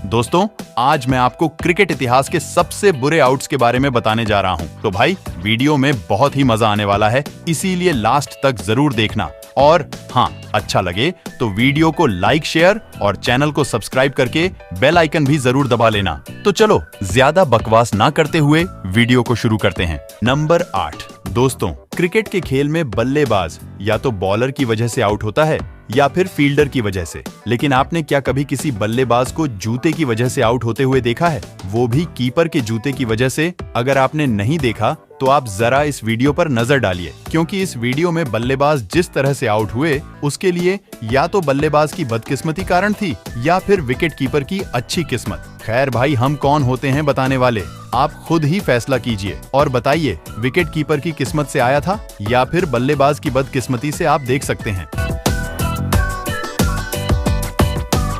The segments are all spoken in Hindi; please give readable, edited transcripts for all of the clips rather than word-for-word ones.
दोस्तों, आज मैं आपको क्रिकेट इतिहास के सबसे बुरे आउट्स के बारे में बताने जा रहा हूं। तो भाई, वीडियो में बहुत ही मजा आने वाला है, इसीलिए लास्ट तक जरूर देखना। और हाँ, अच्छा लगे तो वीडियो को लाइक, शेयर और चैनल को सब्सक्राइब करके बेल आइकन भी जरूर दबा लेना। तो चलो, ज्यादा बकवास ना करते हुए वीडियो को शुरू करते हैं। नंबर 8। दोस्तों, क्रिकेट के खेल में बल्लेबाज या तो बॉलर की वजह से आउट होता है या फिर फील्डर की वजह से। लेकिन आपने क्या कभी किसी बल्लेबाज को जूते की वजह से आउट होते हुए देखा है? वो भी कीपर के जूते की वजह से? अगर आपने नहीं देखा तो आप जरा इस वीडियो पर नजर डालिए, क्योंकि इस वीडियो में बल्लेबाज जिस तरह से आउट हुए उसके लिए या तो बल्लेबाज की बदकिस्मती कारण थी या फिर विकेट कीपर की अच्छी किस्मत। खैर भाई, हम कौन होते हैं बताने वाले? आप खुद ही फैसला कीजिए और बताइए, विकेट कीपर की किस्मत से आया था या फिर बल्लेबाज की बदकिस्मती से? आप देख सकते हैं,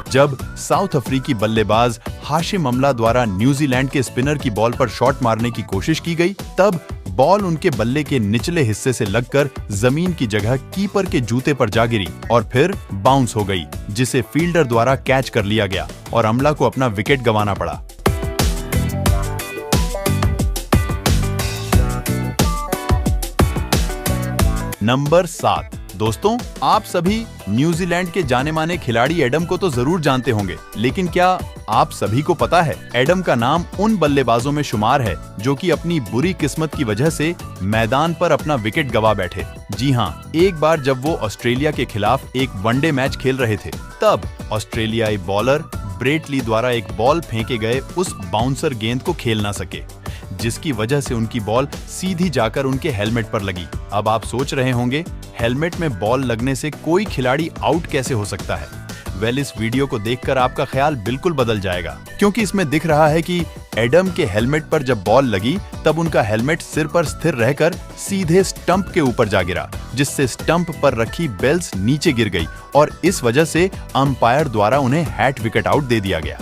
जब साउथ अफ्रीकी बल्लेबाज हाशिम अमला द्वारा न्यूजीलैंड के स्पिनर की बॉल पर शॉट मारने की कोशिश की गई, तब बॉल उनके बल्ले के निचले हिस्से से लगकर जमीन की जगह कीपर के जूते पर जा गिरी और फिर बाउंस हो गई, जिसे फील्डर द्वारा कैच कर लिया गया और अमला को अपना विकेट गंवाना पड़ा। नंबर 7। दोस्तों, आप सभी न्यूजीलैंड के जाने माने खिलाड़ी एडम को तो जरूर जानते होंगे, लेकिन क्या आप सभी को पता है एडम का नाम उन बल्लेबाजों में शुमार है जो कि अपनी बुरी किस्मत की वजह से मैदान पर अपना विकेट गंवा बैठे? जी हाँ, एक बार जब वो ऑस्ट्रेलिया के खिलाफ एक वनडे मैच खेल रहे थे, तब ऑस्ट्रेलियाई बॉलर ब्रेट ली द्वारा एक बॉल फेंके गए उस बाउंसर गेंद को खेल ना सके, जिसकी वजह से उनकी बॉल सीधी जाकर उनके हेलमेट पर लगी। अब आप सोच रहे होंगे, हेलमेट में बॉल लगने से कोई खिलाड़ी आउट कैसे हो सकता है? वेल, इस वीडियो को देखकर आपका ख्याल बिल्कुल बदल जाएगा, क्योंकि इसमें दिख रहा है कि एडम के हेलमेट पर जब बॉल लगी तब उनका हेलमेट सिर पर स्थिर रहकर सीधे स्टंप के ऊपर जा गिरा, जिससे स्टंप पर रखी बेल्स नीचे गिर गई और इस वजह से अंपायर द्वारा उन्हें हैट विकेट आउट दे दिया गया।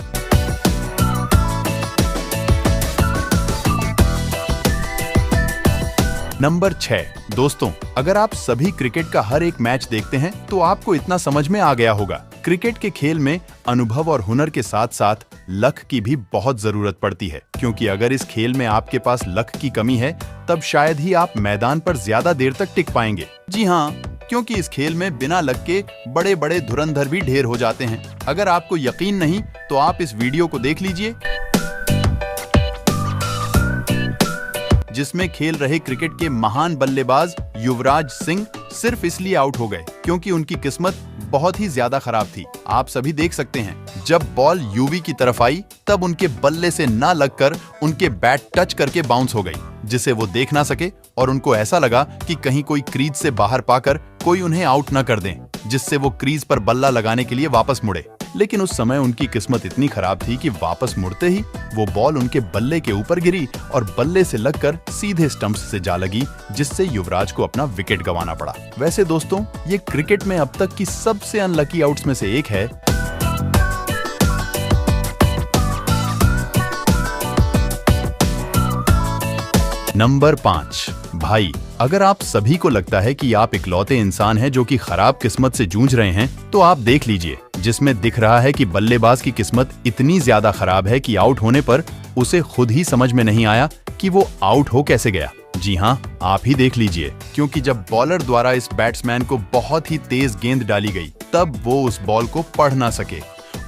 नंबर 6। दोस्तों, अगर आप सभी क्रिकेट का हर एक मैच देखते हैं तो आपको इतना समझ में आ गया होगा, क्रिकेट के खेल में अनुभव और हुनर के साथ साथ लक की भी बहुत जरूरत पड़ती है, क्योंकि अगर इस खेल में आपके पास लक की कमी है तब शायद ही आप मैदान पर ज्यादा देर तक टिक पाएंगे। जी हाँ, क्योंकि इस खेल में बिना लक के बड़े बड़े धुरंधर भी ढेर हो जाते हैं। अगर आपको यकीन नहीं तो आप इस वीडियो को देख लीजिए, जिसमें खेल रहे क्रिकेट के महान बल्लेबाज युवराज सिंह सिर्फ इसलिए आउट हो गए क्योंकि उनकी किस्मत बहुत ही ज्यादा खराब थी। आप सभी देख सकते हैं, जब बॉल यूवी की तरफ आई तब उनके बल्ले से ना लगकर उनके बैट टच करके बाउंस हो गई, जिसे वो देख ना सके और उनको ऐसा लगा कि कहीं कोई क्रीज से बाहर पाकर कोई उन्हें आउट न कर दें, जिससे वो क्रीज पर बल्ला लगाने के लिए वापस मुड़े। लेकिन उस समय उनकी किस्मत इतनी खराब थी कि वापस मुड़ते ही वो बॉल उनके बल्ले के ऊपर गिरी और बल्ले से लगकर सीधे स्टंप्स से जा लगी, जिससे युवराज को अपना विकेट गंवाना पड़ा। वैसे दोस्तों, ये क्रिकेट में अब तक की सबसे अनलकी आउट्स में से एक है। नंबर 5। भाई, अगर आप सभी को लगता है कि आप इकलौते इंसान हैं जो कि खराब किस्मत से जूझ रहे हैं, तो आप देख लीजिए, जिसमें दिख रहा है कि बल्लेबाज की किस्मत इतनी ज्यादा खराब है कि आउट होने पर उसे खुद ही समझ में नहीं आया कि वो आउट हो कैसे गया। जी हाँ, आप ही देख लीजिए, क्योंकि जब बॉलर द्वारा इस बैट्समैन को बहुत ही तेज गेंद डाली गई तब वो उस बॉल को पढ़ ना सके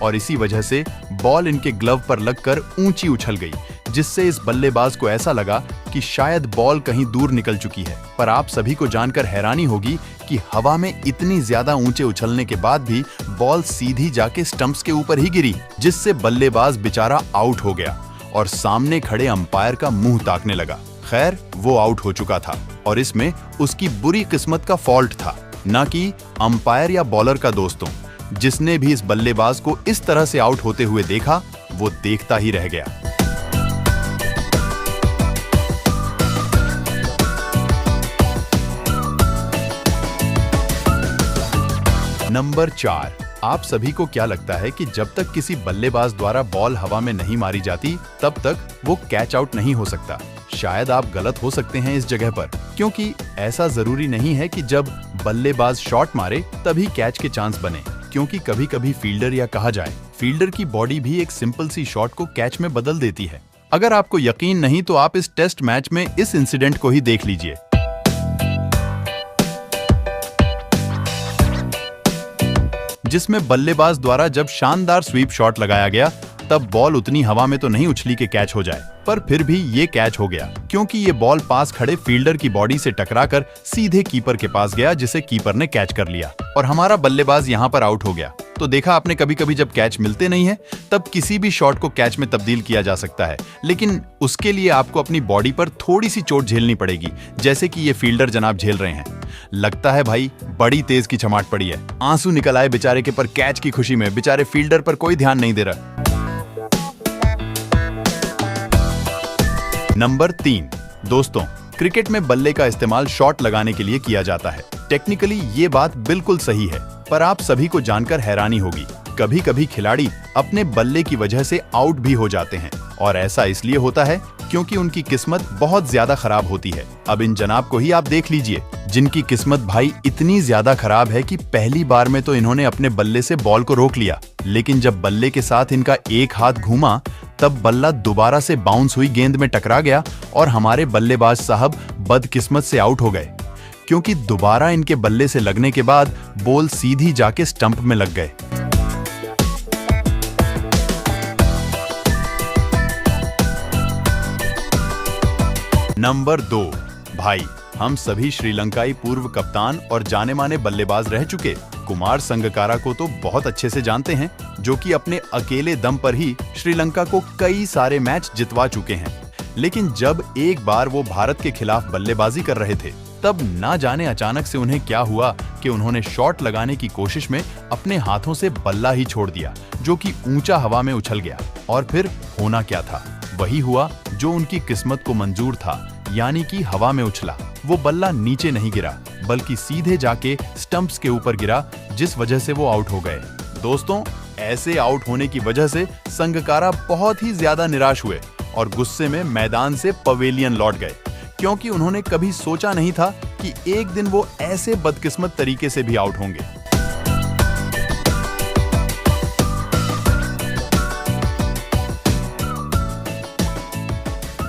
और इसी वजह से बॉल इनके ग्लव पर लगकर ऊंची उछल गई, जिससे इस बल्लेबाज को ऐसा लगा कि शायद बॉल कहीं दूर निकल चुकी है। पर आप सभी को जानकर हैरानी होगी कि हवा में इतनी ज्यादा ऊंचे उछलने के बाद भी बॉल सीधी जाके स्टंप्स के ऊपर ही गिरी, जिससे बल्लेबाज बेचारा आउट हो गया और सामने खड़े अंपायर का मुंह ताकने लगा। खैर, वो आउट हो चुका था और इसमें उसकी बुरी किस्मत का फॉल्ट था, न कि अंपायर या बॉलर का। दोस्तों, जिसने भी इस बल्लेबाज को इस तरह से आउट होते हुए देखा, वो देखता ही रह गया। नंबर 4। आप सभी को क्या लगता है कि जब तक किसी बल्लेबाज द्वारा बॉल हवा में नहीं मारी जाती तब तक वो कैच आउट नहीं हो सकता? शायद आप गलत हो सकते हैं इस जगह पर, क्योंकि ऐसा जरूरी नहीं है कि जब बल्लेबाज शॉट मारे तभी कैच के चांस बने, क्योंकि कभी कभी फील्डर या कहा जाए फील्डर की बॉडी भी एक सिंपल सी शॉट को कैच में बदल देती है। अगर आपको यकीन नहीं तो आप इस टेस्ट मैच में इस इंसिडेंट को ही देख लीजिए। जिसमें बल्लेबाज द्वारा जब शानदार स्वीप शॉट लगाया गया तब बॉल उतनी हवा में तो नहीं उछली कि कैच हो जाए, पर फिर भी ये कैच हो गया क्योंकि ये बॉल पास खड़े फील्डर की बॉडी से टकराकर सीधे कीपर के पास गया, जिसे कीपर ने कैच कर लिया और हमारा बल्लेबाज यहाँ पर आउट हो गया। तो देखा आपने, कभी कभी जब कैच मिलते नहीं है तब किसी भी शॉट को कैच में तब्दील किया जा सकता है, लेकिन उसके लिए आपको अपनी बॉडी पर थोड़ी सी चोट झेलनी पड़ेगी, जैसे कि ये फील्डर जनाब झेल रहे हैं। लगता है भाई बड़ी तेज की चमाट पड़ी है। आंसू निकल आए बेचारे के, पर कैच की खुशी में बेचारे फील्डर पर कोई ध्यान नहीं दे रहा। नंबर 3, दोस्तों क्रिकेट में बल्ले का इस्तेमाल शॉट लगाने के लिए किया जाता है। टेक्निकली ये बात बिल्कुल सही है, पर आप सभी को जानकर हैरानी होगी, कभी कभी खिलाड़ी अपने बल्ले की वजह से आउट भी हो जाते हैं और ऐसा इसलिए होता है क्योंकि उनकी किस्मत बहुत ज्यादा खराब होती है। अब इन जनाब को ही आप देख लीजिए, जिनकी किस्मत भाई इतनी ज्यादा खराब है कि पहली बार में तो इन्होंने अपने बल्ले से बॉल को रोक लिया, लेकिन जब बल्ले के साथ इनका एक हाथ घूमा तब बल्ला दोबारा से बाउंस हुई गेंद में टकरा गया और हमारे बल्लेबाज साहब बदकिस्मत से आउट हो गए, क्योंकि दोबारा इनके बल्ले से लगने के बाद बॉल सीधी जाके स्टंप में लग गए। नंबर 2, भाई हम सभी श्रीलंकाई पूर्व कप्तान और जाने माने बल्लेबाज रह चुके कुमार संगकारा को तो बहुत अच्छे से जानते हैं, जो कि अपने अकेले दम पर ही श्रीलंका को कई सारे मैच जितवा चुके हैं। लेकिन जब एक बार वो भारत के खिलाफ बल्लेबाजी कर रहे थे तब ना जाने अचानक से उन्हें क्या हुआ कि उन्होंने शॉट लगाने की कोशिश में अपने हाथों से बल्ला ही छोड़ दिया, जो कि ऊंचा हवा में उछल गया। और फिर होना क्या था, वही हुआ जो उनकी किस्मत को मंजूर था, यानी कि हवा में उछला। वो बल्ला नीचे नहीं गिरा बल्कि सीधे जाके स्टंप्स के ऊपर गिरा, जिस वजह से वो आउट हो गए। दोस्तों ऐसे आउट होने की वजह से संगकारा बहुत ही ज्यादा निराश हुए और गुस्से में मैदान से पवेलियन लौट गए, क्योंकि उन्होंने कभी सोचा नहीं था कि एक दिन वो ऐसे बदकिस्मत तरीके से भी आउट होंगे।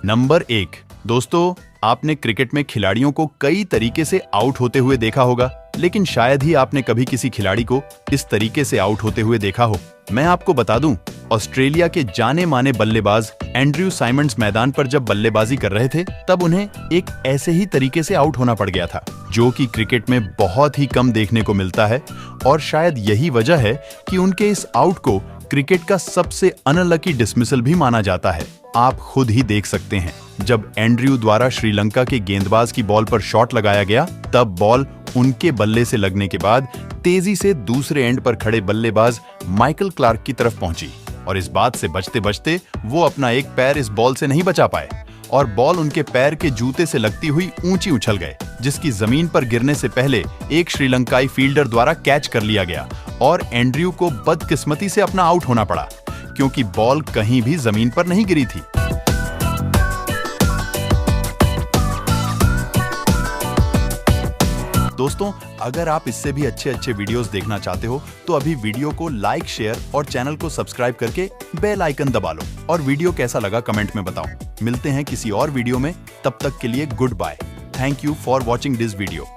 नंबर 1, दोस्तों आपने क्रिकेट में खिलाड़ियों को कई तरीके से आउट होते हुए देखा होगा, लेकिन शायद ही आपने कभी किसी खिलाड़ी को इस तरीके से आउट होते हुए देखा हो। मैं आपको बता दूं, ऑस्ट्रेलिया के जाने माने बल्लेबाज एंड्रयू साइमंड्स मैदान पर जब बल्लेबाजी कर रहे थे तब उन्हें एक ऐसे ही तरीके से आउट होना पड़ गया था, जो कि क्रिकेट में बहुत ही कम देखने को मिलता है। और शायद यही वजह है कि उनके इस आउट को क्रिकेट का सबसे अनलकी डिसमिसल भी माना जाता है। आप खुद ही देख सकते हैं, जब एंड्रयू द्वारा श्रीलंका के गेंदबाज की बॉल पर शॉट लगाया गया तब बॉल उनके बल्ले से लगने के बाद तेजी से दूसरे एंड पर खड़े बल्लेबाज माइकल क्लार्क की तरफ पहुंची और इस बात से बचते बचते वो अपना एक पैर इस बॉल से नहीं बचा पाए और बॉल उनके पैर के जूते से लगती हुई ऊंची उछल गए, जिसकी जमीन पर गिरने से पहले एक श्रीलंकाई फील्डर द्वारा कैच कर लिया गया और एंड्रयू को बदकिस्मती से अपना आउट होना पड़ा, क्योंकि बॉल कहीं भी जमीन पर नहीं गिरी थी। दोस्तों अगर आप इससे भी अच्छे वीडियोस देखना चाहते हो तो अभी वीडियो को लाइक, शेयर और चैनल को सब्सक्राइब करके बेल आइकन दबा लो और वीडियो कैसा लगा कमेंट में बताओ। मिलते हैं किसी और वीडियो में, तब तक के लिए goodbye. Thank you for watching this video.